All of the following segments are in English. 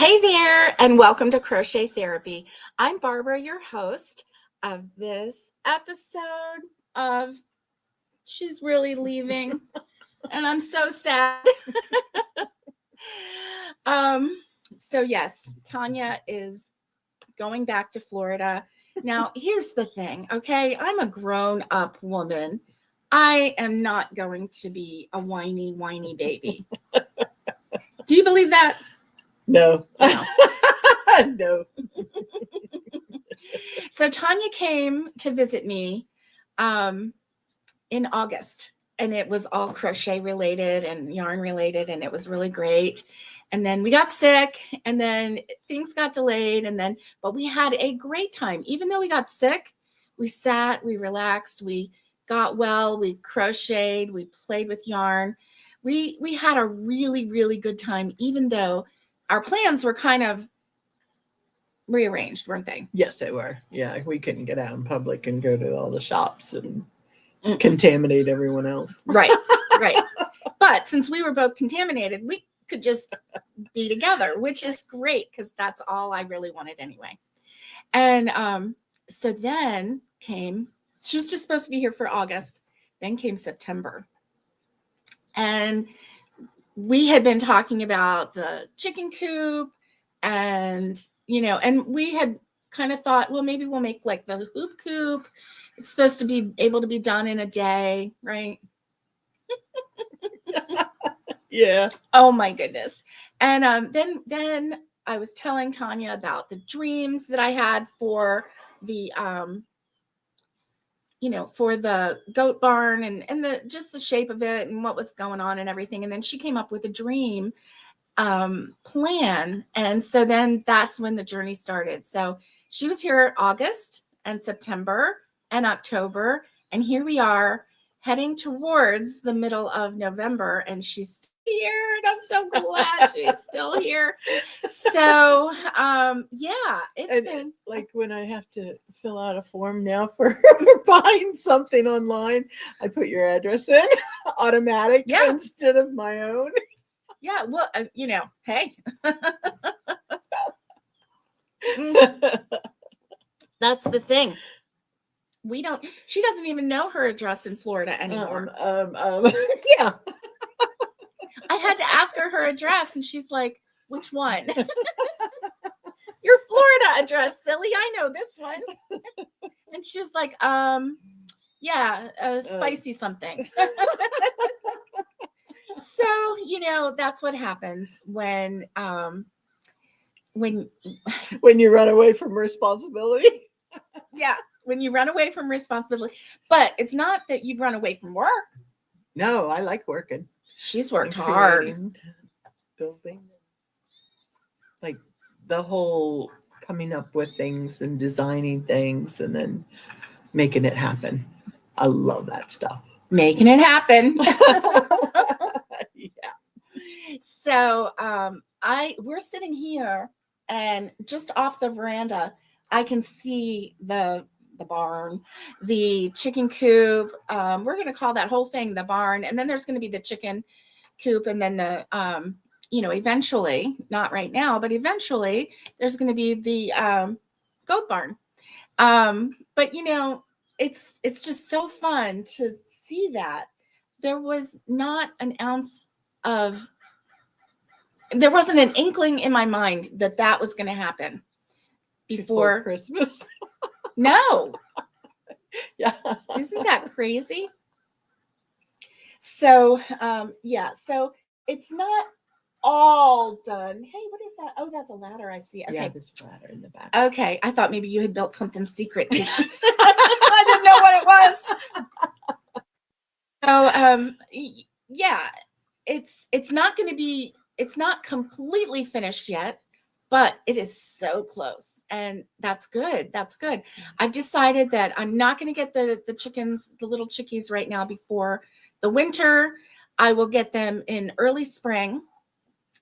Hey there, and welcome to Crochet Therapy. I'm Barbara, your host of this episode of She's Really Leaving, and I'm so sad. So yes, Tanya is going back to Florida. Now, here's the thing, okay? I'm a grown-up woman. I am not going to be a whiny baby. Do you believe that? No. No. No. So Tanya came to visit me in August, and it was all crochet related and yarn related, and it was really great. And then we got sick, and then things got delayed, but we had a great time. Even though we got sick, we sat, we relaxed, we got well, we crocheted, we played with yarn. We had a really, really good time, even though our plans were kind of rearranged, weren't they? Yes, they were. Yeah, we couldn't get out in public and go to all the shops and contaminate everyone else. Right. But since we were both contaminated, we could just be together, which is great because that's all I really wanted anyway. And so then she was just supposed to be here for August. Then came September. And we had been talking about the chicken coop and we had kind of thought, well, maybe we'll make like the hoop coop. It's supposed to be able to be done in a day, right? Yeah. Oh my goodness. And then I was telling Tanya about the dreams that I had for the for the goat barn and the shape of it and what was going on and everything. And then she came up with a dream plan. And so then that's when the journey started. So she was here August and September and October. And here we are heading towards the middle of November, and she's here, and I'm so glad she's still here. So it's been like when I have to fill out a form now for buying something online, I put your address in automatic instead of my own. Yeah, well, hey. That's the thing. She doesn't even know her address in Florida anymore. Yeah. I had to ask her address, and she's like, which one? Your Florida address, silly. I know this one. And she was like, spicy something. So, that's what happens when you run away from responsibility. Yeah, when you run away from responsibility. But it's not that you've run away from work. No, I like working. She's worked hard. Building. Like the whole coming up with things and designing things and then making it happen. I love that stuff. Making it happen. Yeah. So we're sitting here, and just off the veranda, I can see the barn, the chicken coop. We're going to call that whole thing the barn. And then there's going to be the chicken coop. And then the, eventually, not right now, but eventually there's going to be the goat barn. But, it's just so fun to see that. There was not an ounce there wasn't an inkling in my mind that was going to happen before Christmas. No. Yeah. Isn't that crazy? So, so it's not all done. Hey, what is that? Oh, that's a ladder I see. Okay. Yeah, there's a ladder in the back. Okay. I thought maybe you had built something secret. I didn't know what it was. So, it's not completely finished yet. But it is so close, and that's good. That's good. I've decided that I'm not going to get the chickens, the little chickies right now before the winter. I will get them in early spring,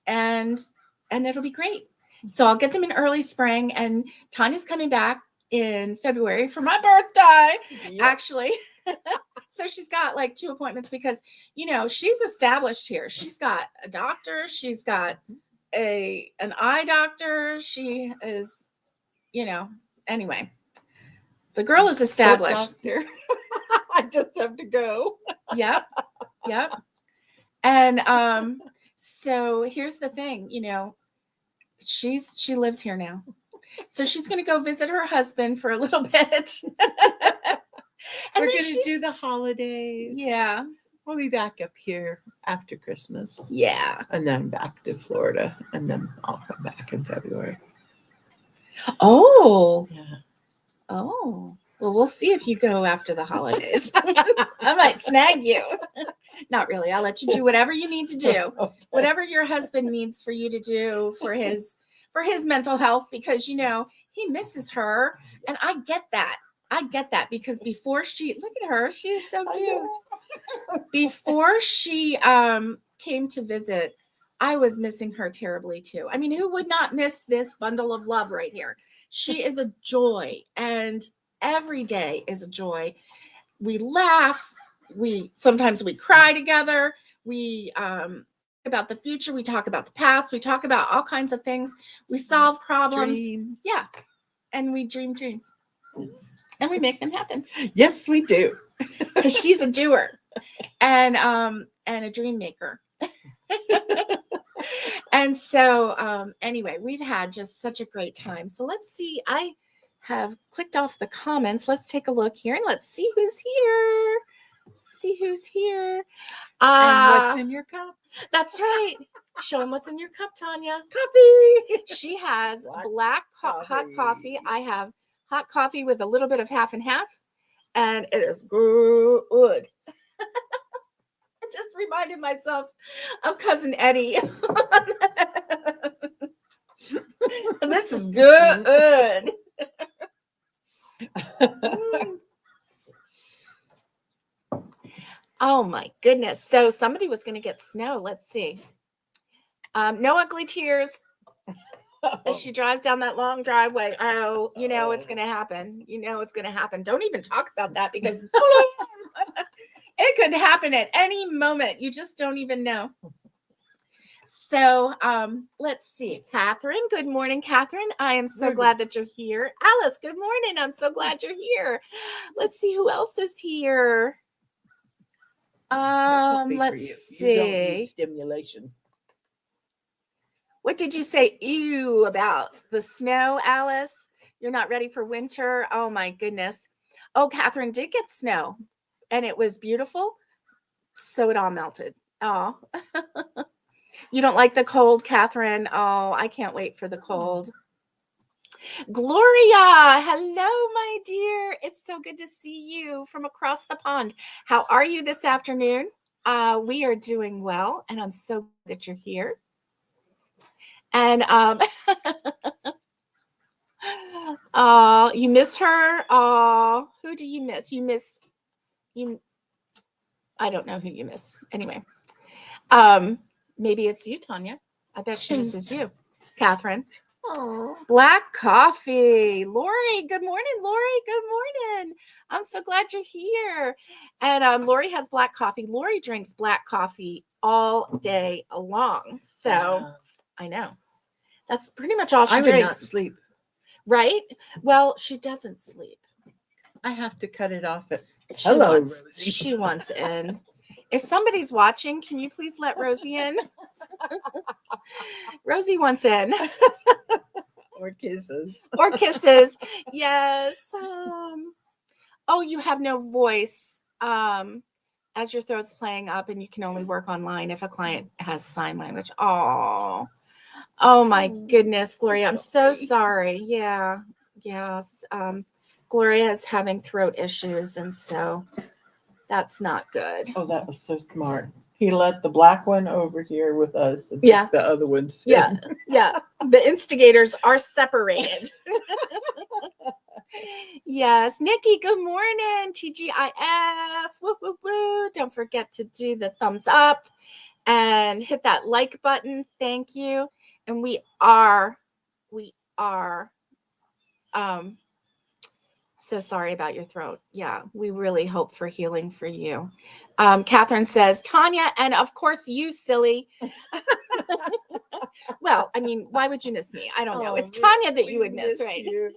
and it'll be great. So I'll get them in early spring, and Tanya's coming back in February for my birthday, actually. So she's got like 2 appointments because, she's established here. She's got a doctor. She's got an eye doctor. She is, anyway, the girl is established. Doctor. I just have to go. Yep. And so here's the thing, she lives here now. So she's going to go visit her husband for a little bit. We're going to do the holidays. Yeah. We'll be back up here after Christmas. Yeah. And then back to Florida. And then I'll come back in February. Oh. Yeah. Oh. Well, we'll see if you go after the holidays. I might snag you. Not really. I'll let you do whatever you need to do. Okay. Whatever your husband needs for you to do for his mental health, because he misses her. And I get that. Because before look at her, she is so cute. Before she came to visit, I was missing her terribly too. I mean, who would not miss this bundle of love right here? She is a joy, and every day is a joy. We laugh. Sometimes we cry together. We about the future. We talk about the past. We talk about all kinds of things. We solve problems. Dreams. Yeah. And we dream dreams. Yes. And we make them happen. Yes, we do. Because she's a doer and a dream maker. And so anyway, we've had just such a great time. So let's see. I have clicked off the comments. Let's take a look here and let's see who's here. And what's in your cup? That's right. Show them what's in your cup, Tanya. Coffee. She has black hot coffee. I have hot coffee with a little bit of half and half, and it is good. I just reminded myself of Cousin Eddie. And this is good. Oh my goodness. So somebody was going to get snow. Let's see. No ugly tears. As she drives down that long driveway. Oh, it's going to happen. It's going to happen. Don't even talk about that because it could happen at any moment. You just don't even know. So let's see. Catherine, good morning, Catherine. I am so glad that you're here. Alice, good morning. I'm so glad you're here. Let's see who else is here. Let's see. You don't need stimulation. What did you say? Ew, about the snow, Alice? You're not ready for winter? Oh my goodness. Oh, Catherine did get snow and it was beautiful. So it all melted. Oh, you don't like the cold, Catherine? Oh, I can't wait for the cold. Gloria, hello, my dear. It's so good to see you from across the pond. How are you this afternoon? We are doing well, and I'm so glad that you're here. And you miss her. Who do you miss? You miss you. I don't know who you miss. Anyway, maybe it's you, Tanya. I bet she misses you, Catherine. Oh, black coffee. Lori, good morning, Lori. Good morning. I'm so glad you're here. And Lori has black coffee. Lori drinks black coffee all day long. So I know. That's pretty much all she drinks. I would not sleep. Right? Well, she doesn't sleep. I have to cut it off at Rosie. She wants in. If somebody's watching, can you please let Rosie in? Rosie wants in. Or kisses. Or kisses. Yes. Oh, you have no voice as your throat's playing up and you can only work online if a client has sign language. Oh my goodness, Gloria. I'm so sorry. Yeah. Yes. Gloria is having throat issues, and so that's not good. Oh, that was so smart. He let the black one over here with us. And yeah. The other ones. Yeah. Yeah. The instigators are separated. Yes. Nikki, good morning. TGIF. Woo, woo, woo. Don't forget to do the thumbs up and hit that like button. Thank you. And we are so sorry about your throat. Yeah, we really hope for healing for you. Catherine says, Tanya, and of course you, silly. Well, I mean, why would you miss me? I don't know. Oh, It's Tanya that we you would miss, right? you.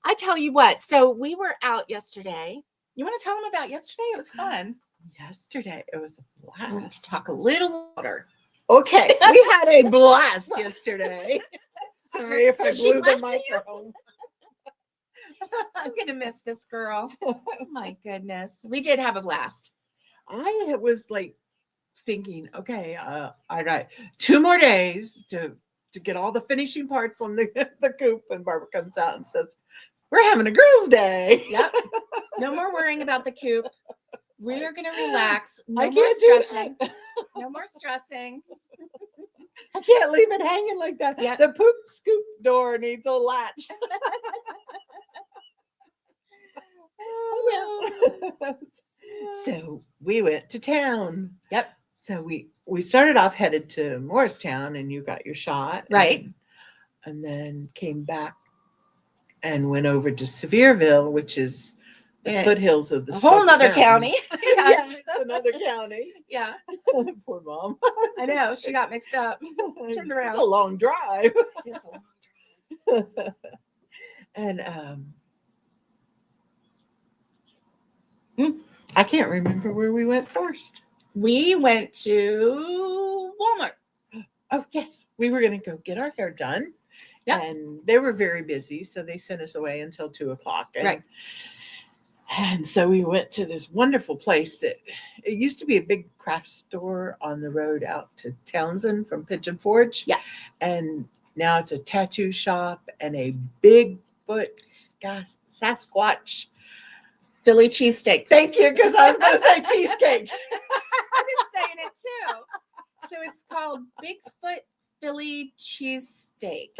I tell you what. So we were out yesterday. You want to tell them about yesterday? It was fun. Yesterday, it was a I need blast. to talk a little louder. Okay, we had a blast yesterday. Sorry if I Is she blew the blasting you? microphone. I'm gonna miss this girl. Oh my goodness. We did have a blast. I was like thinking, okay, I got 2 more days to get all the finishing parts on the coop, and Barbara comes out and says, "We're having a girls' day." Yep. No more worrying about the coop. We are gonna relax. No I more can't do stressing. that. No more stressing. I can't leave it hanging like that. Yeah. The poop scoop door needs a latch. So we went to town. Yep. So we started off headed to Morristown, and you got your shot. Right. And then came back and went over to Sevierville, which is the foothills of the a whole Smoky nother Mountains. county. Yes, it's another county. Yeah. Poor mom. I know. She got mixed up. Turned around. It's a long drive. It's a long drive. And I can't remember where we went first. We went to Walmart. Oh, yes. We were going to go get our hair done. Yep. And they were very busy, so they sent us away until 2:00. Right. And so we went to this wonderful place that it used to be a big craft store on the road out to Townsend from Pigeon Forge. Yeah. And now it's a tattoo shop and a Bigfoot Sasquatch Philly cheesesteak. Thank you, because I was going to say cheesecake. I've been saying it too. So it's called Bigfoot Philly cheesesteak.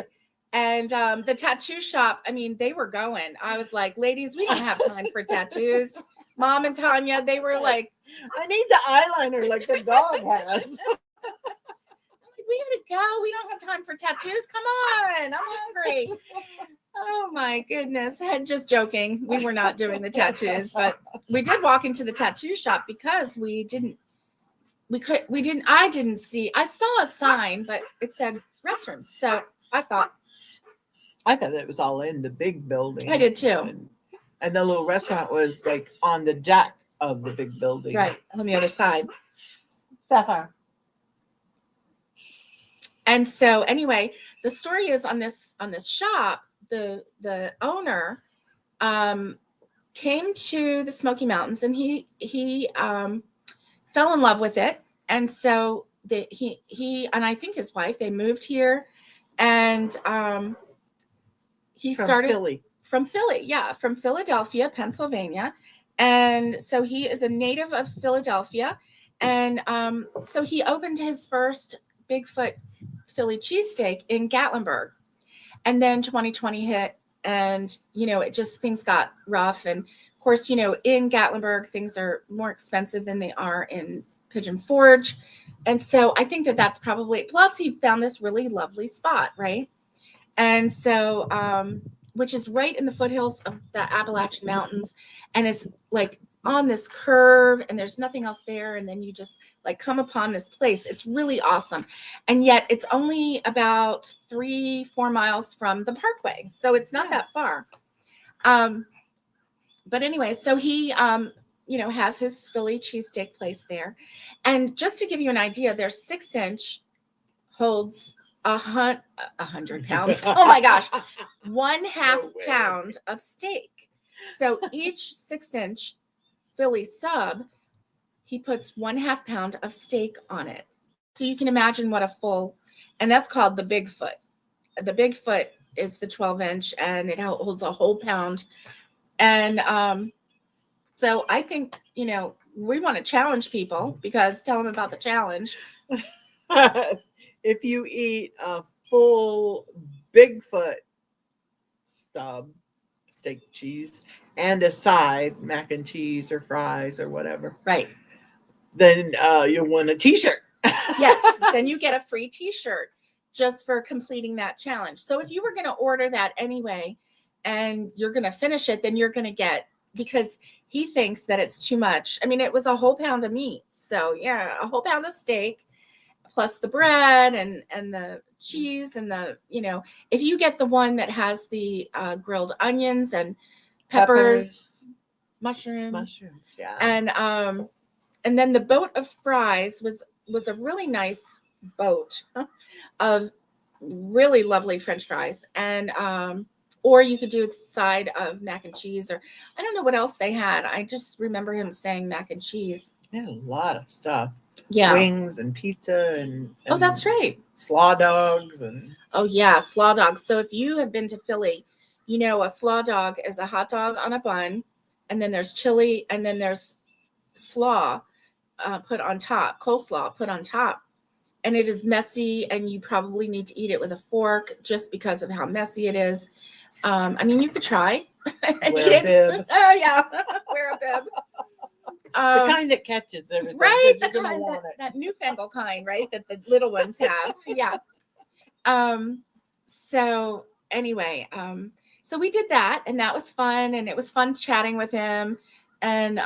And the tattoo shop, I mean, they were going. I was like, ladies, we don't have time for tattoos. Mom and Tanya, they were like, I need the eyeliner like the dog has. we gotta go. We don't have time for tattoos. Come on. I'm hungry. Oh my goodness. Just joking. We were not doing the tattoos, but we did walk into the tattoo shop because I saw a sign, but it said restrooms. So I thought it was all in the big building. I did too. And the little restaurant was like on the deck of the big building. Right. On the other side. Sapphire. And so anyway, the story is on this shop, the owner came to the Smoky Mountains, and he fell in love with it. And so he and I think his wife, they moved here, and he started from Philly, from Philadelphia, Pennsylvania. And so he is a native of Philadelphia. And so he opened his first Bigfoot Philly cheesesteak in Gatlinburg. And then 2020 hit, and, things got rough. And of course, in Gatlinburg, things are more expensive than they are in Pigeon Forge. And so I think that that's probably, plus he found this really lovely spot, right? And so, which is right in the foothills of the Appalachian Mountains, and it's like on this curve, and there's nothing else there. And then you just like come upon this place. It's really awesome. And yet it's only about 3-4 miles from the parkway. So it's not that far. But anyway, so he, has his Philly cheesesteak place there. And just to give you an idea, their 6-inch holds 100 pounds. Oh my gosh. 1/2 pound of steak. So each 6-inch Philly sub, he puts 1/2 pound of steak on it. So you can imagine what a full, and that's called the Bigfoot. The Bigfoot is the 12-inch, and it holds a whole pound. And so I think, we want to challenge people, because tell them about the challenge. If you eat a full Bigfoot stub, steak, cheese, and a side, mac and cheese or fries or whatever, right, then you'll win a t-shirt. Yes, then you get a free t-shirt just for completing that challenge. So if you were going to order that anyway, and you're going to finish it, then you're going to get, because he thinks that it's too much. I mean, it was a whole pound of meat. So yeah, a whole pound of steak, plus the bread and the cheese and the, if you get the one that has the grilled onions and peppers, mushrooms, yeah. And then the boat of fries was a really nice boat of really lovely French fries. And or you could do a side of mac and cheese, or I don't know what else they had. I just remember him saying mac and cheese. They had a lot of stuff. Yeah. Wings and pizza and Oh, that's right. Slaw dogs and oh yeah, slaw dogs. So if you have been to Philly, a slaw dog is a hot dog on a bun, and then there's chili, and then there's slaw put on top, coleslaw put on top. And it is messy, and you probably need to eat it with a fork just because of how messy it is. I mean, you could try and wear eat a it. bib. Oh yeah, wear a bib. The kind that catches everything. Right, the the kind that newfangled kind, right? That the little ones have. Yeah. So anyway, so we did that, and that was fun, and it was fun chatting with him, and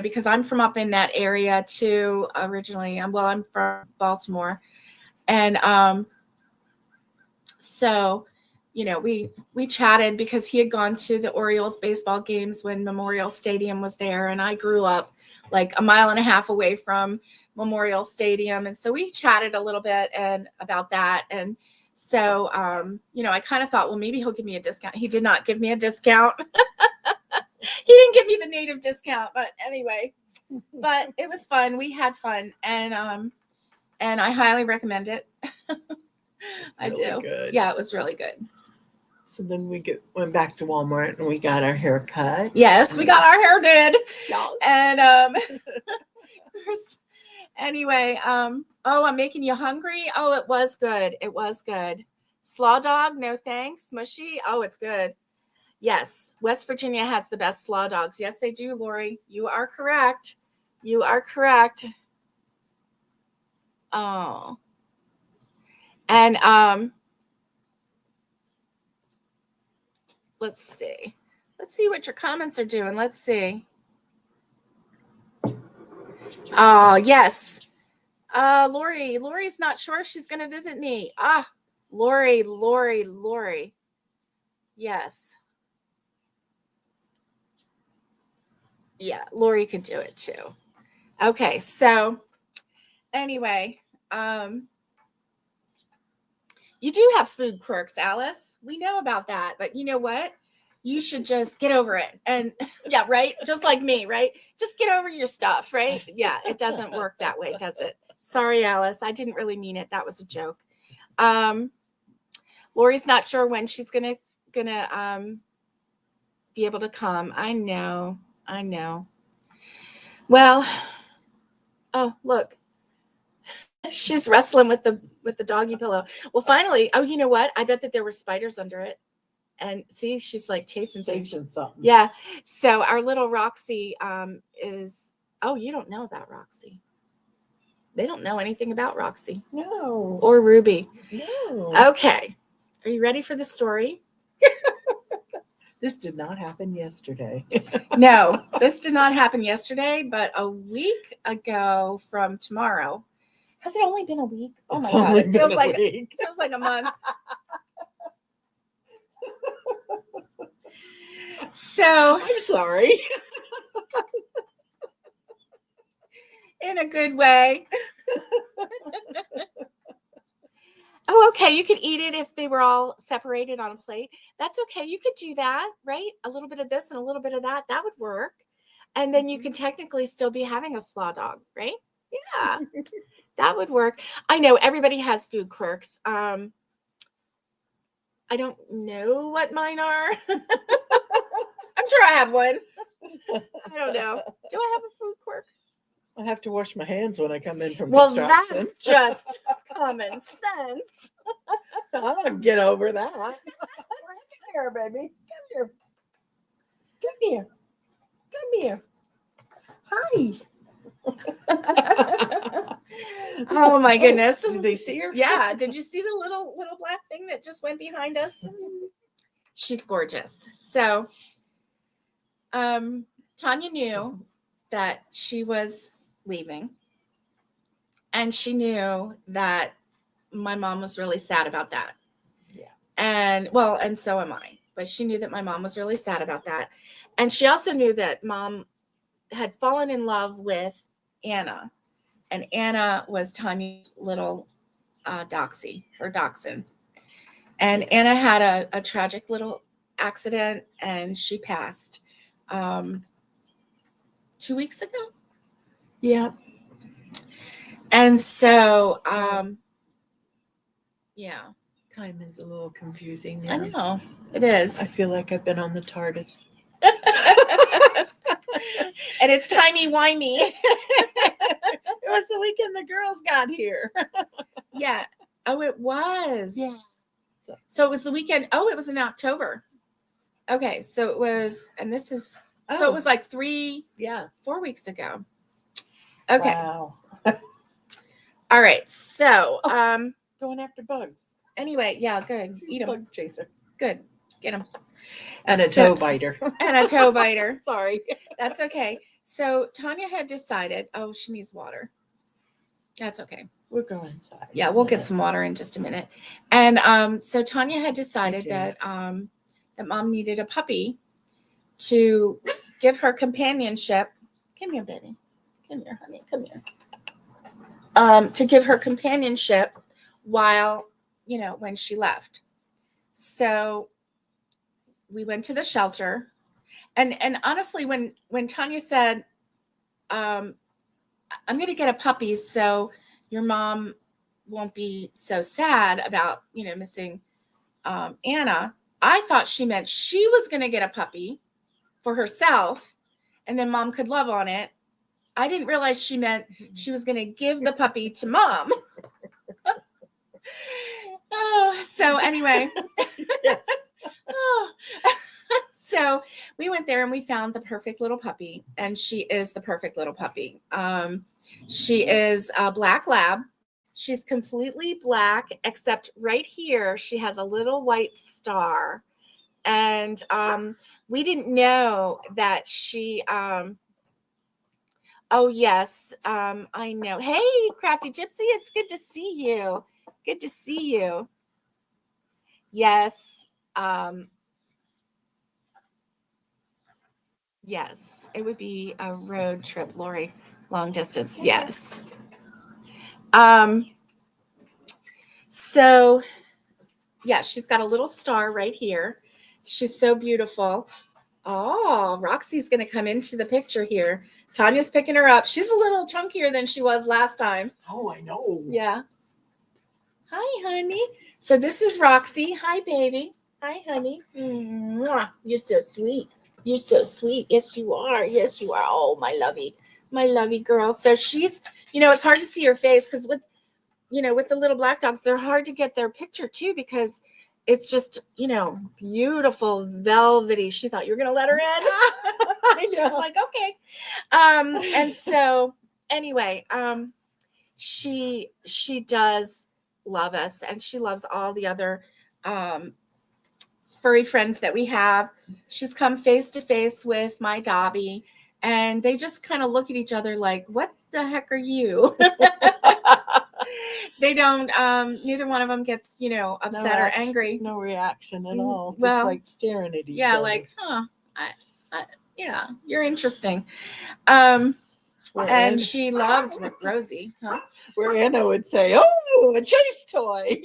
because I'm from up in that area too originally. I'm from Baltimore, and so we chatted because he had gone to the Orioles baseball games when Memorial Stadium was there, and I grew up like a mile and a half away from Memorial Stadium, and so we chatted a little bit and about that. And so I kind of thought, well, maybe he'll give me a discount. He did not give me a discount. He didn't give me the native discount, but anyway, but it was fun. We had fun, and I highly recommend it. I do. Good. Yeah, it was really good. So then we went back to Walmart and we got our hair cut. Yes, we got our hair did. Yes. And anyway, oh, I'm making you hungry. Oh, it was good. It was good. Slaw dog, no thanks. Mushy. Oh, it's good. Yes, West Virginia has the best slaw dogs. Yes, they do, Lori. You are correct. You are correct. Oh. And let's see. Let's see what your comments are doing. Let's see. Oh, yes. Lori's not sure if she's going to visit me. Lori. Yes. Yeah, Lori could do it too. Okay, so anyway, you do have food quirks, Alice. We know about that, but you know what? You should just get over it. And yeah, right? Just like me, right? Just get over your stuff, right? Yeah, it doesn't work that way, does it? Sorry, Alice. I didn't really mean it. That was a joke. Lori's not sure when she's gonna be able to come. I know. Well, oh, look. She's wrestling with the doggy pillow. Well, finally, oh, you know what? I bet that there were spiders under it. And see, she's like chasing things. Something. Yeah. So our little Roxy is, oh, you don't know about Roxy. They don't know anything about Roxy. No. Or Ruby. No. Okay. Are you ready for the story? This did not happen yesterday. No, this did not happen yesterday, but a week ago from tomorrow. Has it only been a week? Oh my God. It feels like a month. So I'm sorry. In a good way. Oh, okay. You could eat it if they were all separated on a plate. That's okay. You could do that, right? A little bit of this and a little bit of that. That would work. And then you could technically still be having a slaw dog, right? Yeah. That would work. I know everybody has food quirks. I don't know what mine are. I'm sure I have one. I don't know. Do I have a food quirk? I have to wash my hands when I come in from construction. That's just common sense. I'll get over that. Come here, baby. Come here. Hi. Oh my goodness. Did they see her? Yeah. Did you see the little black thing that just went behind us? She's gorgeous. So Tanya knew that she was leaving. And she knew that my mom was really sad about that. Yeah. And well, and so am I. But she knew that my mom was really sad about that. And she also knew that mom had fallen in love with Anna. And Anna was Tanya's little doxy, her dachshund. And Anna had a tragic little accident and she passed 2 weeks ago. Yeah. And so, yeah. Time is a little confusing I now. know it is. I feel like I've been on the TARDIS. And it's timey-wimey. It was the weekend the girls got here. Yeah. Oh, it was. Yeah. So it was the weekend. Oh, it was in October. Okay. So it was, and this is, so it was like 4 weeks ago. Okay. Wow. All right. So, Going after bugs. anyway, yeah, good. Eat them. Bug chaser. Good. Get them. And a toe biter. And a toe biter. Sorry. That's okay. So Tanya had decided, oh, she needs water. That's okay. We'll go inside. Yeah, we'll get some water in just a minute. And so Tanya had decided that that mom needed a puppy to give her companionship. Come here, baby. Come here, honey. Come here. To give her companionship while, when she left. So we went to the shelter. And honestly, when Tanya said, I'm going to get a puppy so your mom won't be so sad about, missing Anna, I thought she meant she was going to get a puppy for herself and then mom could love on it. I didn't realize she meant she was going to give the puppy to mom. Oh, so anyway. Yes. Oh. So we went there and we found the perfect little puppy, and she is the perfect little puppy. She is a black lab. She's completely black, except right here, she has a little white star. And we didn't know that she, oh yes, I know. Hey, Crafty Gypsy, it's good to see you. Good to see you. Yes. Yes, it would be a road trip, Lori, long distance. Yes. So yeah, she's got a little star right here. She's so beautiful. Oh, Roxy's going to come into the picture here. Tanya's picking her up. She's a little chunkier than she was last time. Oh, I know. Yeah. Hi, honey. So this is Roxy. Hi, baby. Hi, honey. Mwah. You're so sweet. You're so sweet. Yes, you are. Yes, you are. Oh, my lovey girl. So she's, it's hard to see her face because with the little black dogs, they're hard to get their picture too because it's just, beautiful, velvety. She thought you were going to let her in. She was like, okay. And so anyway, she does love us, and she loves all the other furry friends that we have. She's come face to face with my Dobby, and they just kind of look at each other like, what the heck are you? They don't, neither one of them gets, upset or angry. No reaction at all. Just Well, like staring at each yeah, other. like, yeah, you're interesting. And she loves Rosie. Huh? Where Anna would say, oh, a chase toy.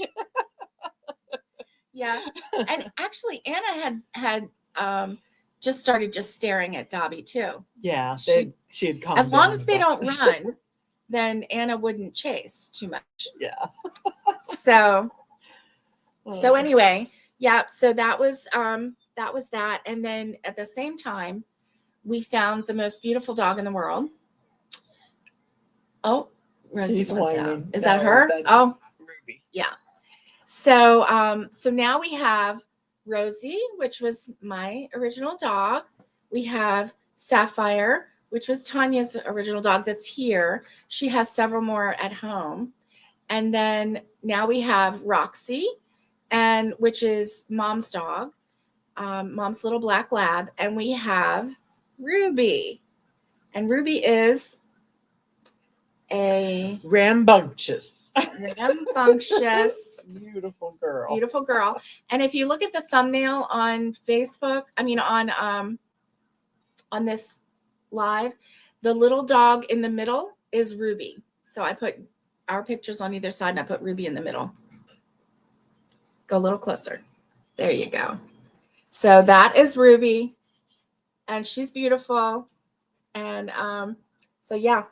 Yeah. And actually, Anna had just started just staring at Dobby too. Yeah, she had calmed as long down as they about don't it. run, then Anna wouldn't chase too much. Yeah. So anyway, yeah, so that was that. And then at the same time, we found the most beautiful dog in the world. Oh, Rosie She's wants out. whining. Is No, that her? that's Oh, Ruby. yeah. So so now we have Rosie, which was my original dog. We have Sapphire, which was Tanya's original dog that's here. She has several more at home. And then now we have Roxy, which is mom's dog, mom's little black lab. And we have Ruby. And Ruby is a Rambunctious. rambunctious, Beautiful girl. beautiful girl. And if you look at the thumbnail on Facebook, on this live, the little dog in the middle is Ruby. So I put our pictures on either side and I put Ruby in the middle. Go a little closer. There you go. So that is Ruby, and she's beautiful. And so yeah.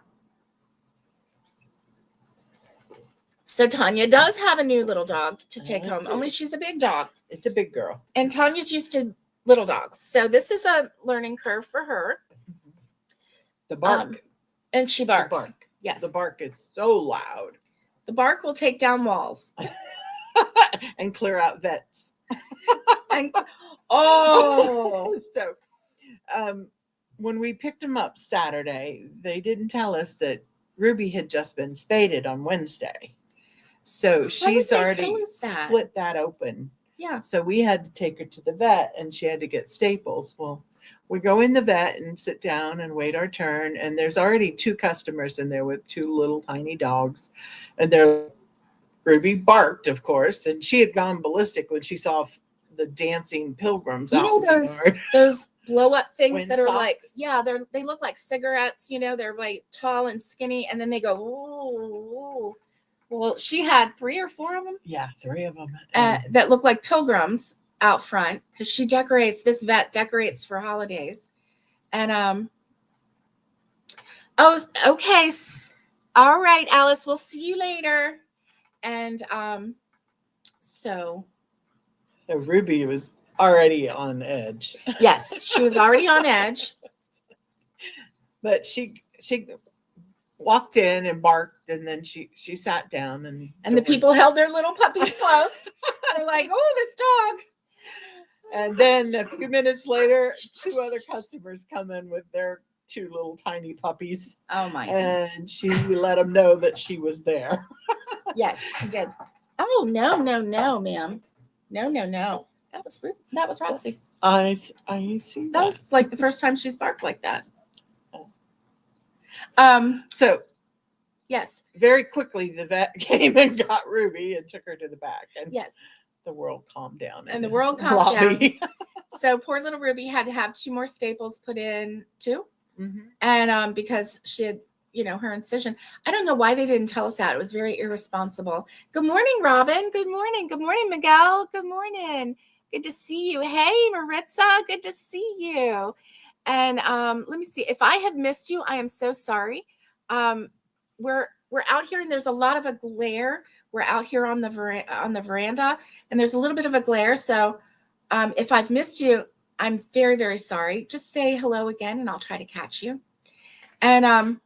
So Tanya does have a new little dog to take home, only she's a big dog. It's a big girl. And Tanya's used to little dogs. So this is a learning curve for her. The bark. And she barks. The bark. Yes. The bark is so loud. The bark will take down walls. And clear out vets. And, oh. So when we picked him up Saturday, they didn't tell us that Ruby had just been spaded on Wednesday. So she's already split that open. Yeah. So we had to take her to the vet and she had to get staples. Well, we go in the vet and sit down and wait our turn. And there's already 2 customers in there with 2 little tiny dogs. And Ruby barked, of course, and she had gone ballistic when she saw the dancing pilgrims out. Those blow up things Wind that are socks. like, yeah, they look like cigarettes, they're like tall and skinny, and then they go, ooh. Well, she had 3 or 4 of them. Yeah, 3 of them. That look like pilgrims out front, because this vet decorates for holidays. And oh, okay. All right, Alice, we'll see you later. And so Ruby was already on edge. Yes, she was already on edge. But she walked in and barked, and then she sat down, and the people held their little puppies close. They're like, oh, this dog. And then a few minutes later, 2 other customers come in with their 2 little tiny puppies. Oh my goodness. And she let them know that she was there. Yes, she did. Oh, no, ma'am. No. That was Roxy. I see. That was like the first time she's barked like that. So yes. Very quickly the vet came and got Ruby and took her to the back. And yes. The world calmed down. And the world calmed down. So poor little Ruby had to have 2 more staples put in too. Mm-hmm. And because she had, her incision. I don't know why they didn't tell us that. It was very irresponsible. Good morning, Robin. Good morning. Good morning, Miguel. Good morning. Good to see you. Hey, Maritza. Good to see you. And let me see. If I have missed you, I am so sorry. We're out here and there's a lot of a glare. We're out here on the veranda and there's a little bit of a glare. So if I've missed you, I'm very, very sorry. Just say hello again and I'll try to catch you. And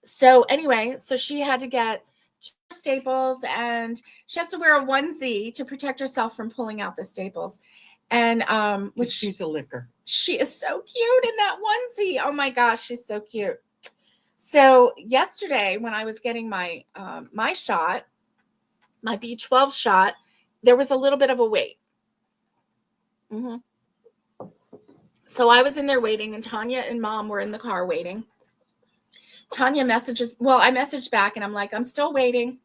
so anyway, so she had to get 2 staples and she has to wear a onesie to protect herself from pulling out the staples. And which she's a licker. She is so cute in that onesie. Oh my gosh, she's so cute. So yesterday when I was getting my my shot, my B12 shot, there was a little bit of a wait. Mm-hmm. So I was in there waiting and Tanya and Mom were in the car waiting. Tanya messages, I messaged back and I'm like, I'm still waiting.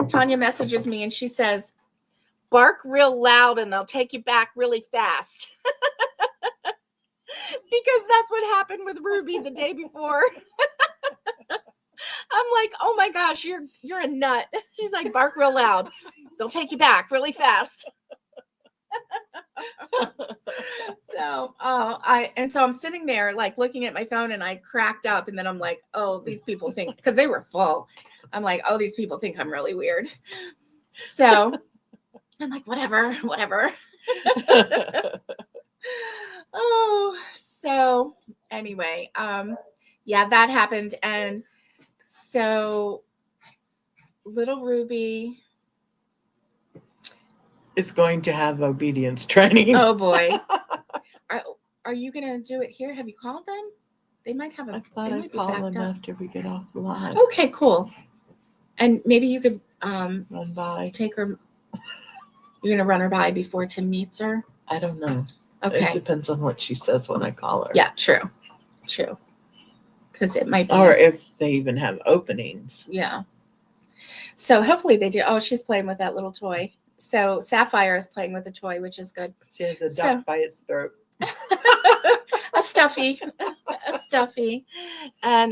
Tanya messages me and she says, bark real loud and they'll take you back really fast. Because that's what happened with Ruby the day before. I'm like, oh my gosh, you're a nut. She's like, bark real loud. They'll take you back really fast. So I'm sitting there like looking at my phone and I cracked up and then I'm like, oh, these people think, because they were full. I'm like, oh, these people think I'm really weird. So I'm like, whatever. Oh, so anyway, yeah, that happened. And so little Ruby is going to have obedience training. Oh boy. Are you going to do it here? Have you called them? They might have I thought I'd call them after we get off the live. Okay, cool. And maybe you could run by. Take her. You're going to run her by before Tim meets her? I don't know. Okay. It depends on what she says when I call her. Yeah, true. because it might be. Or if they even have openings. Yeah. So hopefully they do. Oh, she's playing with that little toy. So Sapphire is playing with a toy, which is good. She has a duck So- by its throat. A stuffy, a stuffy, and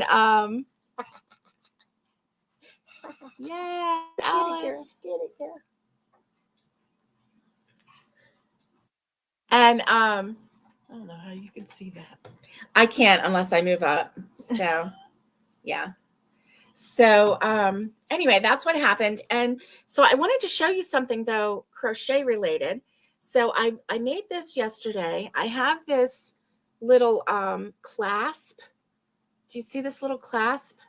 yeah, Alice. Get it, girl. And I don't know how you can see that. I can't unless I move up. So yeah. So anyway, that's what happened. And so I wanted to show you something though, crochet related. So I made this yesterday. I have this little clasp. Do you see this little clasp?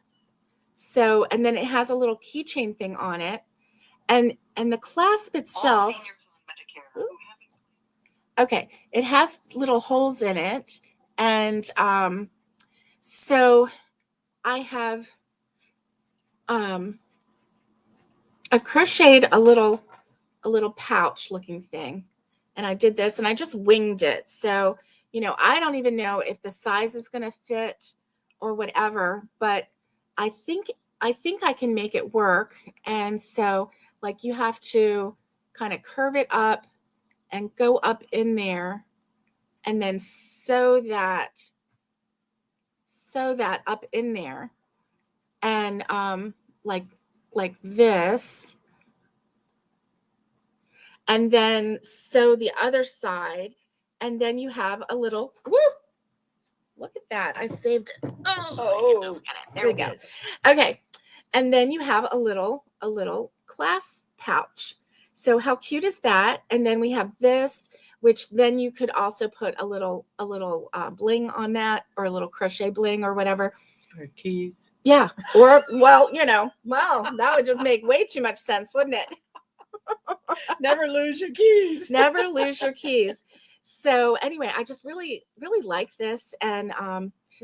So, and then it has a little keychain thing on it. And the clasp itself, okay, it has little holes in it. And so I have I've crocheted a little pouch looking thing, and I did this and I just winged it. So, you know, I don't even know if the size is going to fit or whatever, but I think I can make it work. And so like you have to kind of curve it up and go up in there and then sew that up in there. And like this, and then sew the other side, and then you have a little, woo, look at that, I saved, oh, there we go. Okay, and then you have a little clasp pouch. So how cute is that? And then we have this, which then you could also put a little bling on that, or a little crochet bling or whatever. Or keys. Yeah. Or, well, you know, well, that would just make way too much sense, wouldn't it? Never lose your keys. Never lose your keys. So anyway, I just really like this. And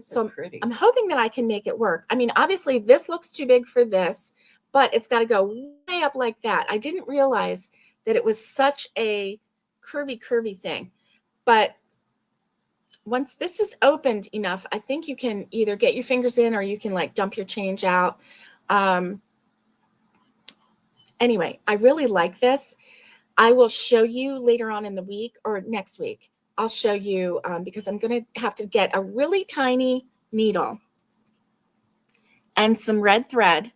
so pretty. I'm hoping that I can make it work. I mean, obviously this looks too big for this, but it's got to go way up like that. I didn't realize that it was such a curvy thing. But once this is opened enough, I think you can either get your fingers in or you can like dump your change out. Anyway, I really like this. I will show you later on in the week or next week. I'll show you because I'm going to have to get a really tiny needle and some red thread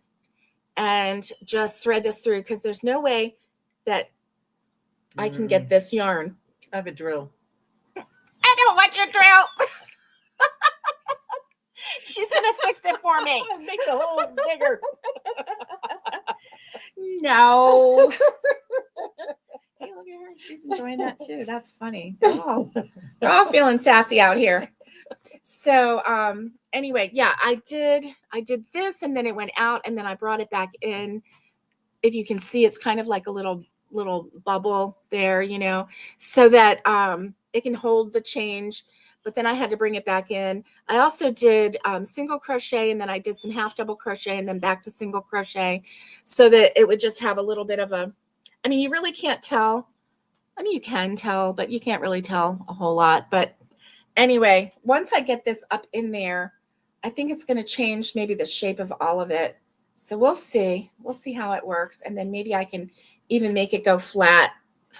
and just thread this through, because there's no way that I can get this yarn. I have a drill. I don't want your drill. She's going to fix it for me. Make the hole bigger. No. Hey, look at her. She's enjoying that too. That's funny. They're all feeling sassy out here. So anyway, yeah, I did this, and then it went out, and then I brought it back in. If you can see, it's kind of like a little bubble there, you know, so that it can hold the change. But then I had to bring it back in. I also did single crochet, and then I did some half double crochet, and then back to single crochet, so that it would just have a little bit of a, I mean, you really can't tell. I mean, you can tell, but you can't really tell a whole lot. But anyway, once I get this up in there, I think it's going to change maybe the shape of all of it. So we'll see. We'll see how it works. And then maybe I can even make it go flat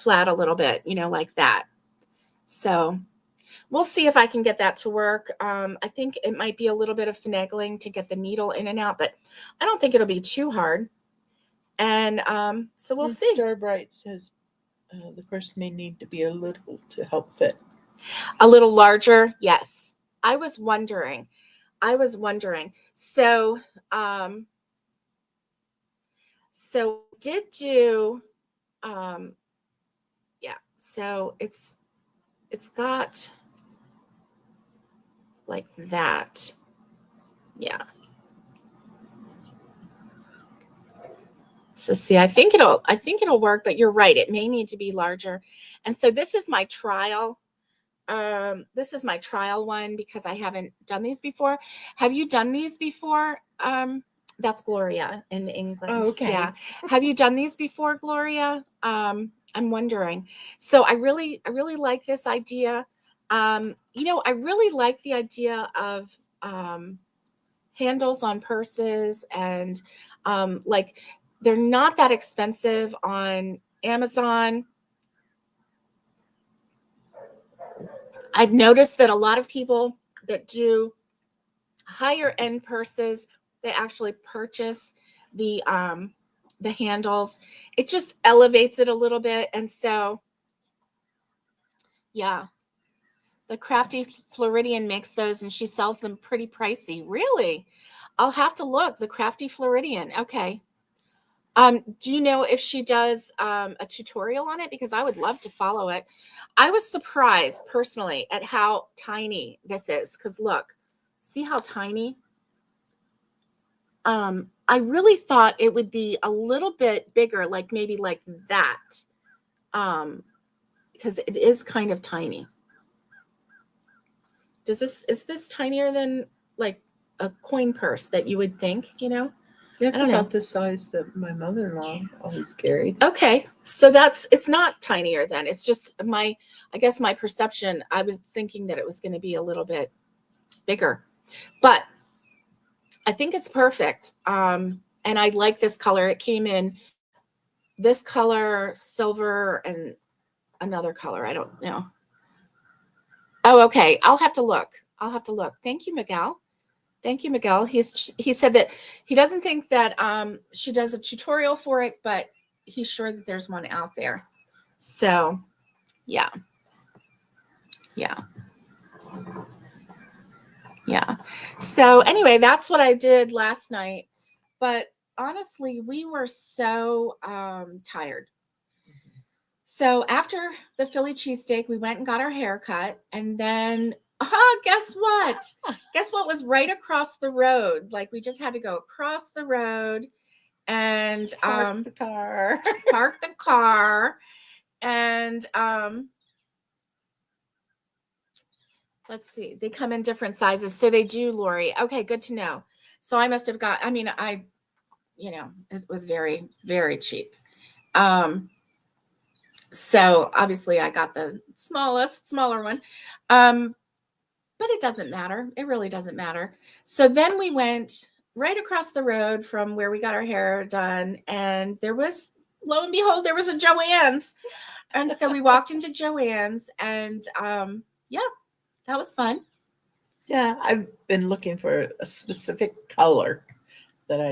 a little bit, you know, like that. So we'll see if I can get that to work. I think it might be a little bit of finagling to get the needle in and out, but I don't think it'll be too hard. And so we'll see. Starbright says the purse may need to be a little to help fit. A little larger, yes. I was wondering. So so did do yeah. So it's got like that. Yeah. So see, I think it'll work, but you're right. It may need to be larger. And so this is my trial. This is my trial one because I haven't done these before. Have you done these before? That's Gloria in England. Oh, okay. Yeah. Have you done these before, Gloria? I'm wondering. So I really like this idea. You know, I really like the idea of handles on purses, and like they're not that expensive on Amazon. I've noticed that a lot of people that do higher end purses, they actually purchase the handles. It just elevates it a little bit. And so, yeah, the Crafty Floridian makes those, and she sells them pretty pricey. Really? I'll have to look. The Crafty Floridian. Okay. Do you know if she does a tutorial on it? Because I would love to follow it. I was surprised personally at how tiny this is. Because look, see how tiny? I really thought it would be a little bit bigger, like maybe like that, because it is kind of tiny. Is this tinier than like a coin purse that you would think, you know? It's about the size that my mother-in-law always carried. Okay, so it's not tinier then. It's just I guess my perception, I was thinking that it was going to be a little bit bigger, but I think it's perfect. And I like this color. It came in this color, silver, and another color. I don't know. Oh, okay. I'll have to look. Thank you, Miguel. Thank you, Miguel. He said that he doesn't think that she does a tutorial for it, but he's sure that there's one out there. So, yeah. So anyway, that's what I did last night. But honestly, we were so tired. So after the Philly cheesesteak, we went and got our hair cut, and then guess what? Guess what was right across the road? Like we just had to go across the road and park the car. Park the car. And let's see, they come in different sizes. So they do, Lori. Okay, good to know. So I must have got, it was very, very cheap. So obviously I got the smaller one. But it doesn't matter. It really doesn't matter. So then we went right across the road from where we got our hair done. And there was, lo and behold, there was a Joann's. And so we walked into Joann's, and that was fun. Yeah, I've been looking for a specific color that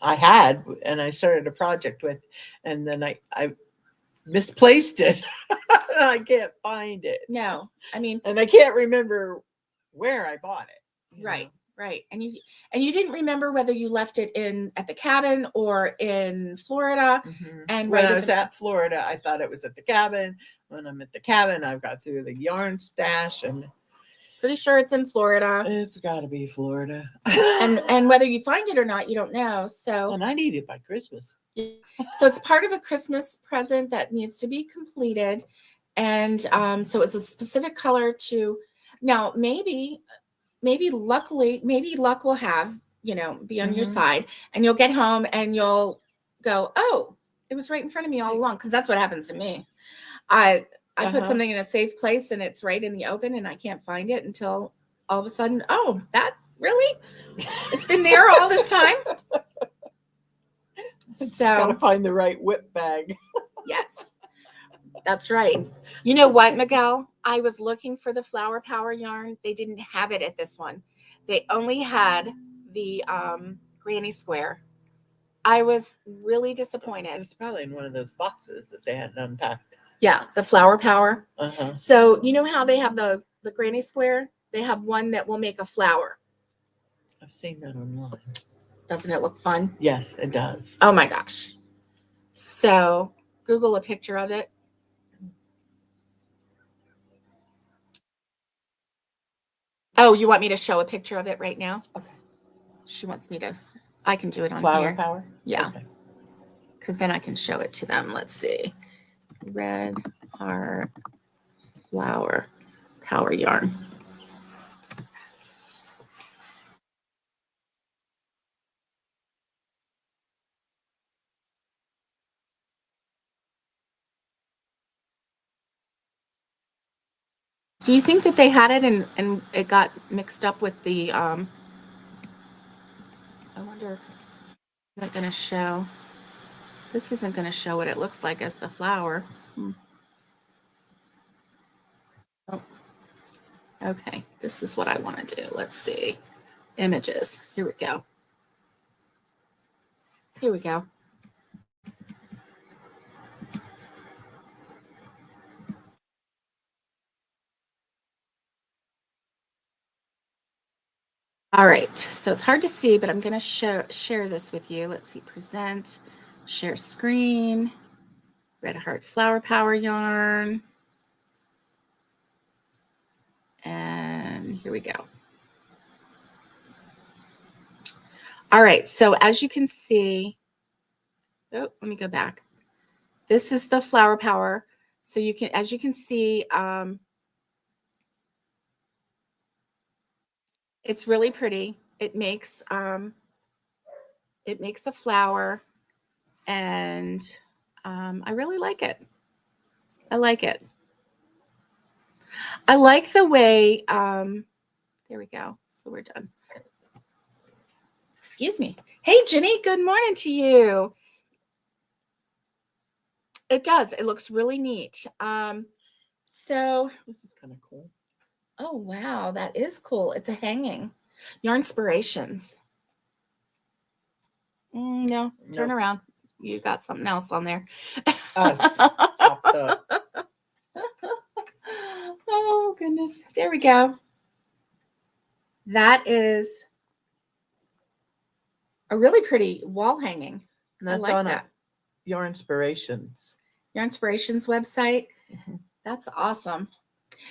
I had, and I started a project with, and then I misplaced it. I can't find it. No, and I can't remember where I bought it. Right. And you didn't remember whether you left it at the cabin or in Florida. Mm-hmm. And when I was at Florida, I thought it was at the cabin. When I'm at the cabin, I've got through the yarn stash, and pretty sure it's in Florida. It's got to be Florida. and whether you find it or not, you don't know. So, and I need it by Christmas. So it's part of a Christmas present that needs to be completed. And so it's a specific color to, now maybe luck will have, be on your side, and you'll get home and you'll go, oh, it was right in front of me all along. Cause that's what happens to me. I put something in a safe place and it's right in the open and I can't find it until all of a sudden, oh, that's really, it's been there all this time. So gotta find the right whip bag. Yes, that's right. You know what, Miguel? I was looking for the Flower Power yarn. They didn't have it at this one. They only had the Granny Square. I was really disappointed. It was probably in one of those boxes that they hadn't unpacked. Yeah, the Flower Power. So you know how they have the Granny Square? They have one that will make a flower. I've seen that online. Doesn't it look fun? Yes, it does. Oh my gosh. So Google a picture of it. Oh, you want me to show a picture of it right now? Okay. She wants me to. I can do it on Flower here. Power? Yeah. Because then I can show it to them. Let's see. Red Heart Flower Power yarn. Do you think that they had it and it got mixed up with the I wonder, is that going to show? This isn't going to show what it looks like as the flower. Oh, okay. This is what I want to do. Let's see. Images. Here we go. Here we go. All right, so it's hard to see, but I'm going to share this with you. Let's see, present, share screen, Red Heart Flower Power yarn. And here we go. All right, so as you can see, oh, let me go back. This is the Flower Power. So you can, as you can see, it's really pretty. It makes a flower, and I really like it. I like it. I like the way, there we go. So we're done. Excuse me. Hey, Jenny, good morning to you. It does. It looks really neat. So This is kind of cool. Oh, wow. That is cool. It's a hanging. Yarn Inspirations. No, turn around. You got something else on there. Us. Popped up. Oh, goodness. There we go. That is a really pretty wall hanging. And that's I like on that. Your Inspirations. Your Inspirations website. That's awesome.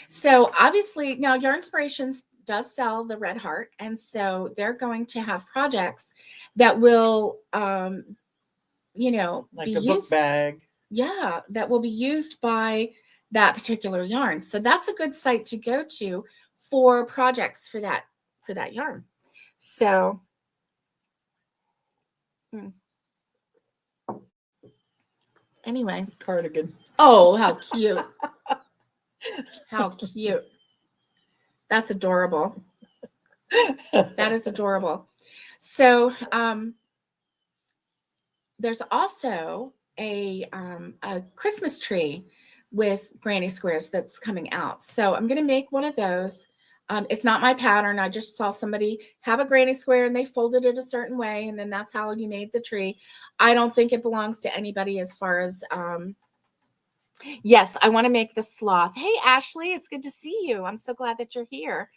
So obviously now Your Inspirations does sell the Red Heart, and so they're going to have projects that will you know, Like be a used, book bag. Yeah, that will be used by that particular yarn. So that's a good site to go to for projects for that yarn. So anyway, Cardigan. oh, how cute. How cute. That's adorable. That is adorable. So there's also a Christmas tree with granny squares that's coming out. So I'm going to make one of those. It's not my pattern. I just saw somebody have a granny square and they folded it a certain way, and then that's how you made the tree. I don't think it belongs to anybody as far as yes, I want to make the sloth. Hey, Ashley, it's good to see you. I'm so glad that you're here.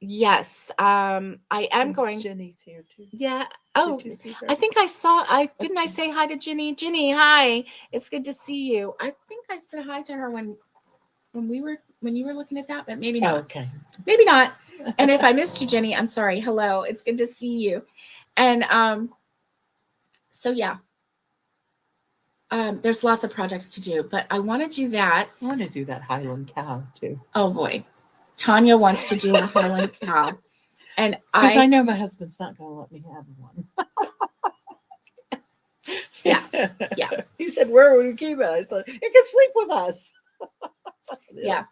Yes, I am going. Jenny's here too. Yeah. Oh, Did you see her? I think I saw. Didn't I say hi to Ginny? Ginny, hi. It's good to see you. I think I said hi to her when you were looking at that, but maybe not. Oh, okay. Maybe not. And if I missed you, Jenny, I'm sorry. Hello. It's good to see you. And so yeah. There's lots of projects to do, but I want to do that. I want to do that Highland cow too. Oh boy. Tanya wants to do a Highland cow. And because I know my husband's not going to let me have one. Yeah. Yeah. He said, "Where will you keep it?" I said, "It can sleep with us." Yeah.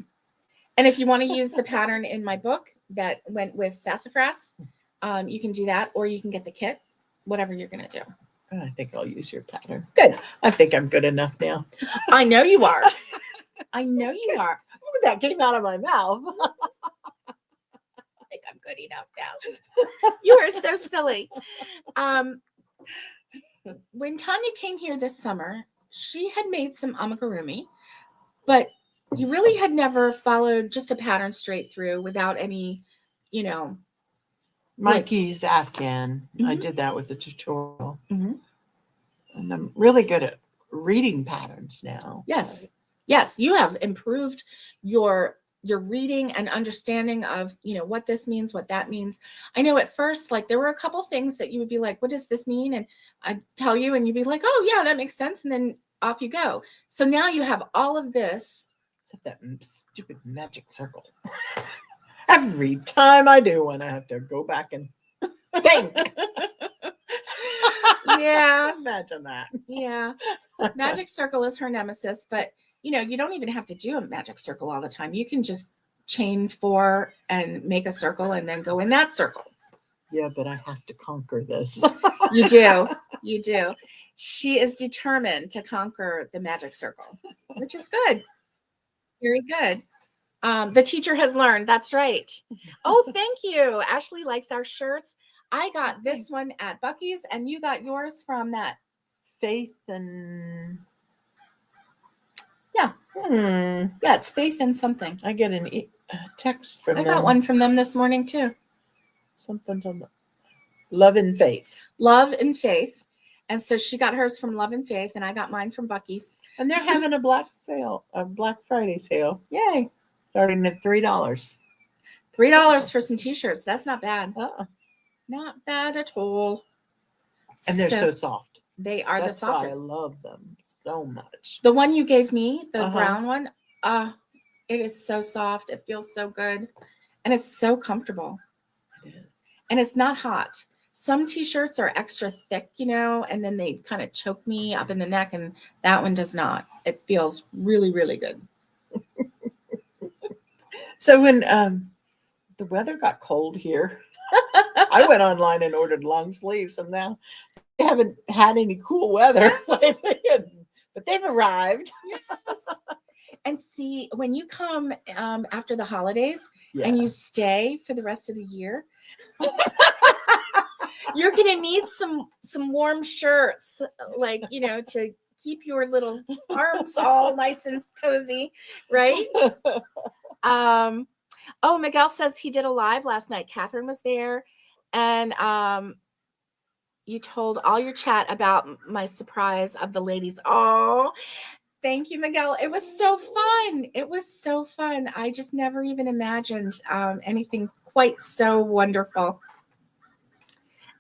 And if you want to use the pattern in my book that went with sassafras, you can do that, or you can get the kit, whatever you're going to do. I think I'll use your pattern. Good. I think I'm good enough now. I know you are. I know you are. Ooh, that came out of my mouth. I think I'm good enough now. You are so silly. When Tanya came here this summer, she had made some amigurumi, but you really had never followed just a pattern straight through without any, you know. Mikey's Afghan. Mm-hmm. I did that with a tutorial. Mm-hmm. And I'm really good at reading patterns now. Yes. Yes, you have improved your reading and understanding of, you know, what this means, what that means. I know at first, like, there were a couple things that you would be like, what does this mean? And I'd tell you and you'd be like, oh yeah, that makes sense. And then off you go. So now you have all of this. Except that stupid magic circle. Every time I do one, I have to go back and think. Yeah. Imagine that. Yeah. Magic circle is her nemesis, but you know, you don't even have to do a magic circle all the time. You can just chain 4 and make a circle and then go in that circle. Yeah, but I have to conquer this. You do. You do. She is determined to conquer the magic circle, which is good. Very good. The teacher has learned. That's right. Oh, thank you. Ashley likes our shirts. I got this Thanks. one at Buc-ee's, and you got yours from that. Faith and Yeah. Yeah, it's Faith and something. I get a text from I them. got one from them this morning too. Something from Love and Faith. Love and Faith. And so she got hers from Love and Faith, and I got mine from Buc-ee's. And they're having a Black Friday sale, Yay. starting at $3. $3 for some t-shirts. That's not bad. Uh-uh. Not bad at all. And they're so soft. They are That's the why softest. I love them so much. The one you gave me, the Uh-huh. brown one, it is so soft. It feels so good. And it's so comfortable. It is. And it's not hot. Some t-shirts are extra thick, you know, and then they kind of choke me up in the neck, and that one does not. It feels really, really good. So when the weather got cold here, I went online and ordered long sleeves, and now they haven't had any cool weather lately, but they've arrived. Yes. And see, when you come after the holidays Yeah. and you stay for the rest of the year, you're gonna need some warm shirts, like, you know, to keep your little arms all nice and cozy, right? Oh, Miguel says he did a live last night. Catherine was there, and you told all your chat about my surprise of the ladies. Oh, thank you, Miguel. It was so fun. It was so fun. I just never even imagined anything quite so wonderful.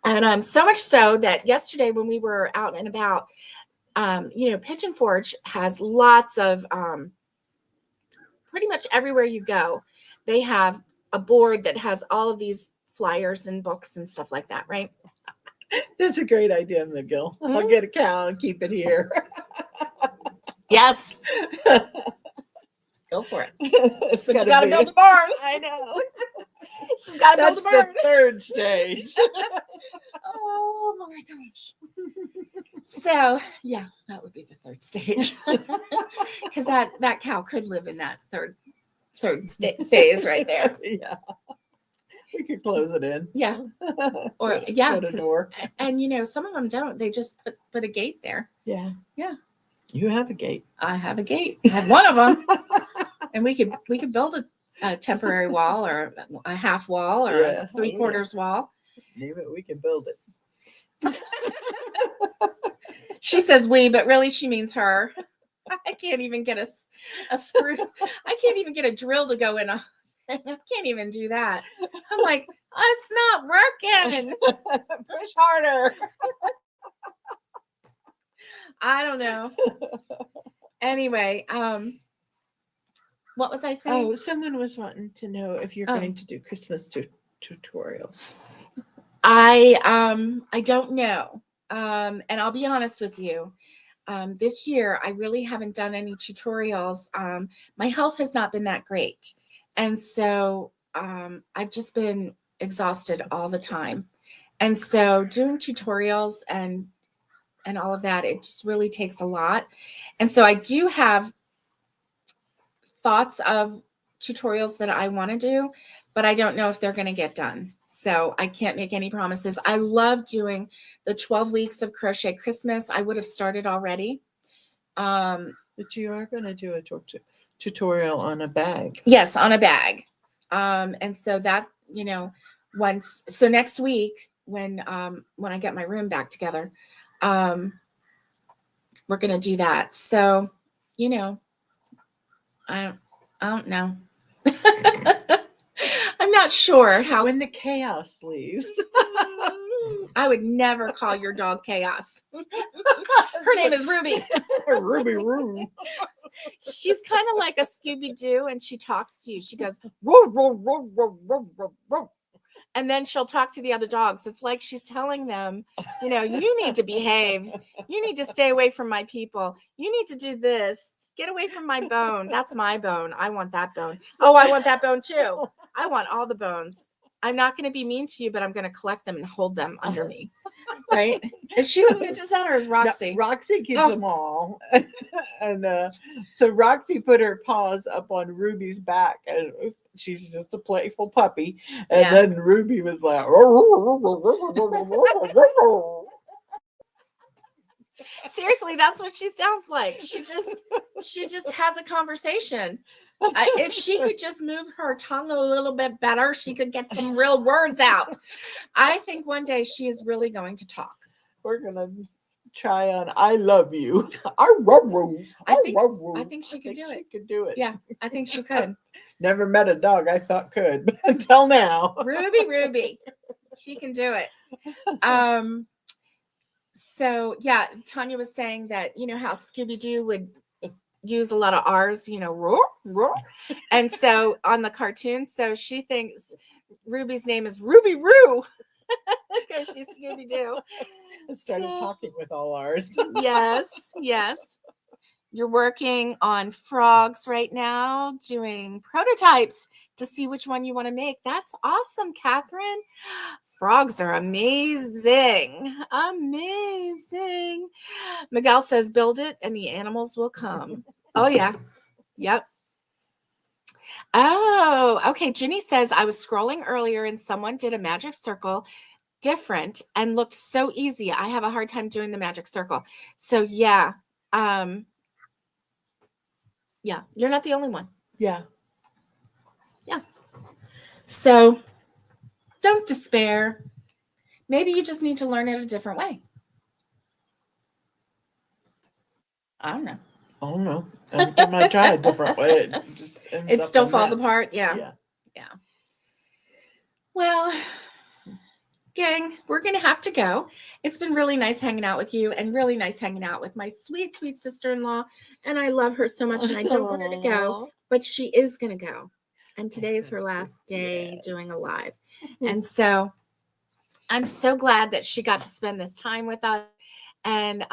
And so much so that yesterday when we were out and about, you know, Pigeon Forge has lots of, pretty much everywhere you go, they have a board that has all of these flyers and books and stuff like that, right? That's a great idea, McGill. I'll get a cow and keep it here. Yes. Go for it. It's But you got to build a barn. I know. She's got to build That's a barn. the third stage. Oh my gosh. So yeah, that would be the third stage. Because that cow could live in that third phase right there. Yeah. We could close it in. Yeah. Or yeah. Put a door. And you know, some of them don't. They just put a gate there. Yeah. Yeah. You have a gate. I have a gate. I have one of them. And we could build a temporary wall or a half wall or a 3/4 wall. Maybe we can build it. She says we, but really she means her. I can't even get a screw. I can't even get a drill to go in. I can't even do that. I'm like, oh, it's not working. Push harder. I don't know. Anyway, what was I saying? Oh, someone was wanting to know if you're going to do Christmas tutorials. I don't know. And I'll be honest with you. This year, I really haven't done any tutorials. My health has not been that great. And so I've just been exhausted all the time. And so doing tutorials and all of that, it just really takes a lot. And so I do have thoughts of tutorials that I want to do, but I don't know if they're going to get done. So I can't make any promises. I love doing the 12 weeks of Crochet Christmas. I would have started already. But you are going to do a tutorial on a bag. Yes, on a bag. And so that, you know, so next week when I get my room back together, we're going to do that. So, you know, I don't know. I'm not sure how. When the chaos leaves. I would never call your dog Chaos. Her name is Ruby. Ruby Roo. She's kind of like a Scooby-Doo, and she talks to you. She goes, Woo, woo, woo, woo, woo, woo, woo. and then she'll talk to the other dogs. It's like she's telling them, you know, you need to behave. You need to stay away from my people. You need to do this. Get away from my bone. That's my bone. I want that bone. Oh, I want that bone too. I want all the bones. I'm not going to be mean to you, but I'm going to collect them and hold them under me. Right? Is she the one who does that, or is Roxy? No, Roxy keeps Oh. them all. And so Roxy put her paws up on Ruby's back, and she's just a playful puppy. And then Ruby was like, seriously, that's what she sounds like. She just has a conversation. If she could just move her tongue a little bit better, she could get some real words out. I think one day she is really going to talk. We're gonna try on "I love you." I think she could do it. She could do it. Yeah, I think she could. Never met a dog I thought could, but until now. Ruby, she can do it. So yeah, Tanya was saying that, you know how Scooby-Doo would use a lot of R's, you know, roar, roar. And so on the cartoon, so she thinks Ruby's name is Ruby Roo because she's Scooby-Doo. I started talking with all ours. Yes. You're working on frogs right now, doing prototypes to see which one you want to make. That's awesome, Catherine. Frogs are amazing. Amazing. Miguel says, build it and the animals will come. Oh, yeah. Yep. Oh, okay. Ginny says, I was scrolling earlier and someone did a magic circle different and looked so easy. I have a hard time doing the magic circle. So yeah. Yeah, you're not the only one. Yeah. So don't despair. Maybe you just need to learn it a different way. I don't know. I don't know. Every time I try a different way, it still falls apart. Yeah. Well, gang, we're going to have to go. It's been really nice hanging out with you and really nice hanging out with my sweet, sweet sister-in-law. And I love her so much and I don't want her to go, but she is going to go. And today is her last day doing a live. And so I'm so glad that she got to spend this time with us. And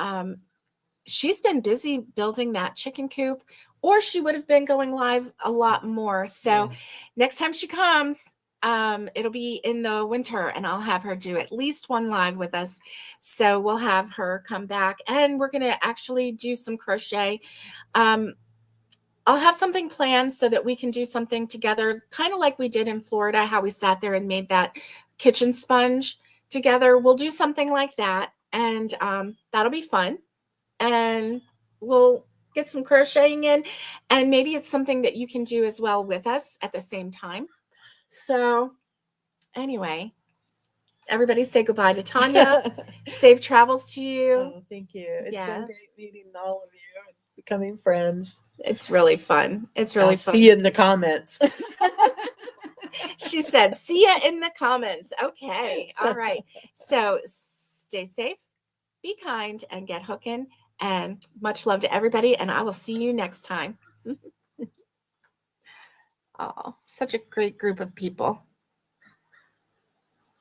she's been busy building that chicken coop, or she would have been going live a lot more. So next time she comes, it'll be in the winter and I'll have her do at least one live with us. So we'll have her come back and we're going to actually do some crochet. I'll have something planned so that we can do something together, kind of like we did in Florida, how we sat there and made that kitchen sponge together. We'll do something like that. And that'll be fun. And we'll get some crocheting in. And maybe it's something that you can do as well with us at the same time. So anyway, everybody say goodbye to Tanya. Safe travels to you. Oh, thank you. It's been great meeting all of you and becoming friends. It's really fun. It's really fun. See you in the comments. She said, see ya in the comments. Okay. All right. So stay safe, be kind, and get hooking. And much love to everybody. And I will see you next time. Oh, such a great group of people.